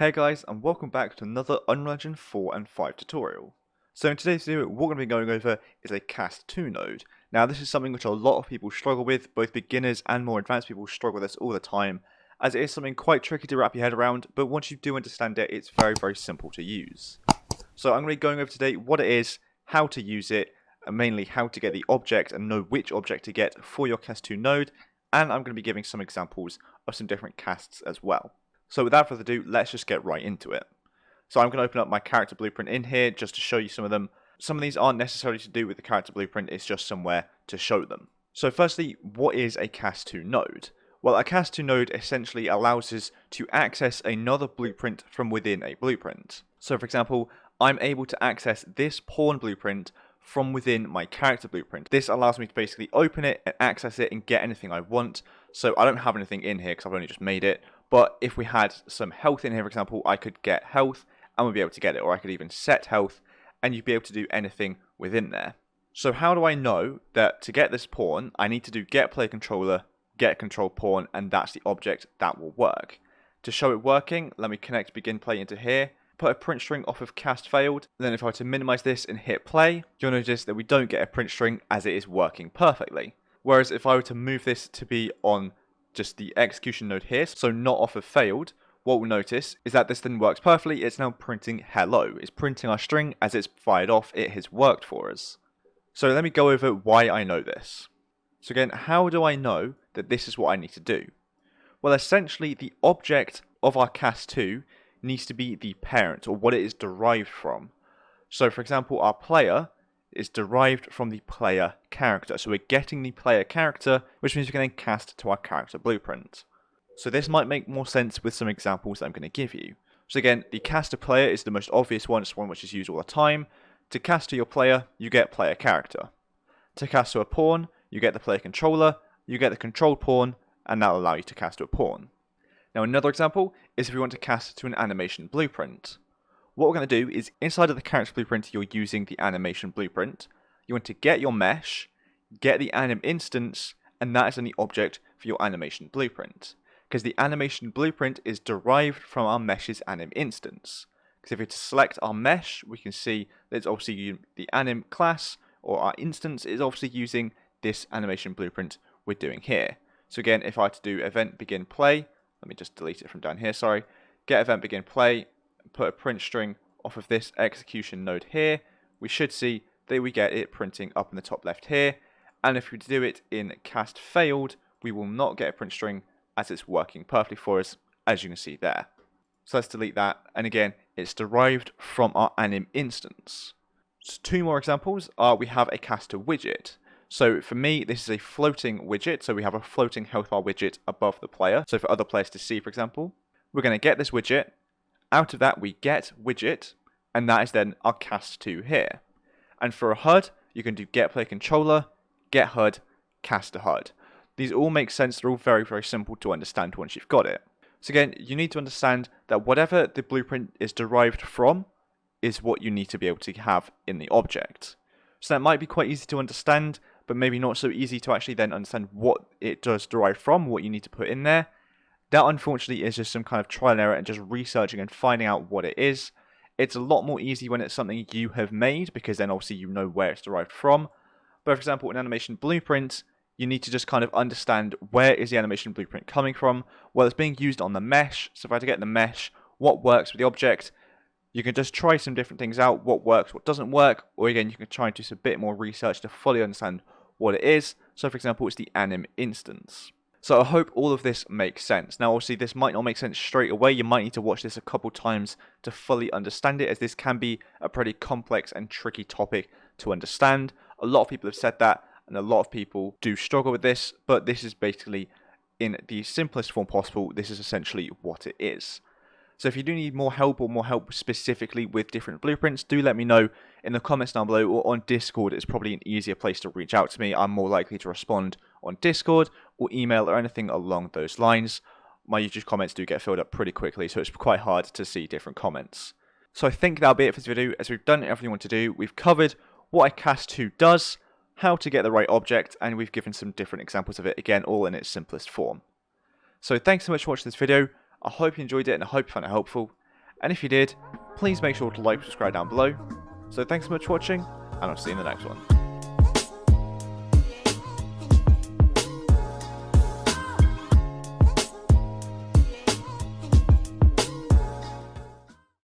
Hey guys, and welcome back to another Unreal Engine 4 and 5 tutorial. So in today's video, what we're going to be going over is a cast to node. Now this is something which a lot of people struggle with, both beginners and more advanced people struggle with this all the time, as it is something quite tricky to wrap your head around, but once you do understand it, it's very simple to use. So I'm going to be going over today what it is, how to use it, and mainly how to get the object and know which object to get for your cast to node, and I'm going to be giving some examples of some different casts as well. So without further ado, let's just get right into it. So I'm going to open up my character blueprint in here just to show you some of them. Some of these aren't necessarily to do with the character blueprint, it's just somewhere to show them. So firstly, what is a cast to node? Well, a cast to node essentially allows us to access another blueprint from within a blueprint. So for example, I'm able to access this pawn blueprint from within my character blueprint. This allows me to basically open it and access it and get anything I want. So I don't have anything in here because I've only just made it. But if we had some health in here, for example, I could get health and we'd be able to get it. Or I could even set health and you'd be able to do anything within there. So how do I know that to get this pawn, I need to do get player controller, get control pawn, and that's the object that will work. To show it working, let me connect begin play into here, put a print string off of cast failed. Then if I were to minimize this and hit play, you'll notice that we don't get a print string as it is working perfectly. Whereas if I were to move this to be on just the execution node here, so not off of failed, what we'll notice is that this then works perfectly. It's now printing hello. It's printing our string as it's fired off. It has worked for us. So let me go over why I know this. So again, how do I know that this is what I need to do? Well, essentially the object of our cast 2 needs to be the parent, or what it is derived from. So for example, our player is derived from the player character. So we're getting the player character, which means we can then cast to our character blueprint. So this might make more sense with some examples that I'm going to give you. So again, the cast to player is the most obvious one. It's one which is used all the time. To cast to your player, you get player character. To cast to a pawn, you get the player controller, you get the controlled pawn, and that'll allow you to cast to a pawn. Now another example is if we want to cast to an animation blueprint. What we're going to do is inside of the character blueprint you're using the animation blueprint, you want to get your mesh, get the anim instance, and that is then the object for your animation blueprint. Because the animation blueprint is derived from our mesh's anim instance. Because if we select our mesh, we can see that it's obviously the anim class, or our instance is obviously using this animation blueprint we're doing here. So again, if I had to do event begin play, let me just delete it from down here, sorry. Get event begin play, put a print string off of this execution node here, we should see that we get it printing up in the top left here. And if we do it in cast failed, we will not get a print string as it's working perfectly for us, as you can see there. So let's delete that. And again, it's derived from our anim instance. So two more examples are we have a cast to widget. So for me, this is a floating widget. So we have a floating health bar widget above the player. So for other players to see, for example, we're going to get this widget. Out of that, we get widget, and that is then our cast to here. And for a HUD, you can do get player controller, get HUD, cast to HUD. These all make sense. They're all very simple to understand once you've got it. So again, you need to understand that whatever the blueprint is derived from is what you need to be able to have in the object. So that might be quite easy to understand, but maybe not so easy to actually then understand what it does derive from, what you need to put in there. That unfortunately is just some kind of trial and error and just researching and finding out what it is. It's a lot more easy when it's something you have made, because then obviously you know where it's derived from. But for example, an animation blueprint, you need to just kind of understand where is the animation blueprint coming from. Well, it's being used on the mesh. So if I had to get the mesh, what works with the object, you can just try some different things out, what works, what doesn't work, or again, you can try and do some bit more research to fully understand what it is. So for example, it's the anim instance. So I hope all of this makes sense. Now obviously this might not make sense straight away. You might need to watch this a couple times to fully understand it, as this can be a pretty complex and tricky topic to understand. A lot of people have said that, and a lot of people do struggle with this, but this is basically, in the simplest form possible, this is essentially what it is. So if you do need more help, or more help specifically with different blueprints, do let me know in the comments down below, or on Discord. It's probably an easier place to reach out to me. I'm more likely to respond on Discord or email or anything along those lines. My YouTube comments do get filled up pretty quickly, so it's quite hard to see different comments. So I think that'll be it for this video, as we've done everything we want to do. We've covered what a cast to does, how to get the right object, and we've given some different examples of it, again, all in its simplest form. So thanks so much for watching this video. I hope you enjoyed it, and I hope you found it helpful. and if you did, please make sure to like and subscribe down below. So thanks so much for watching, and I'll see you in the next one.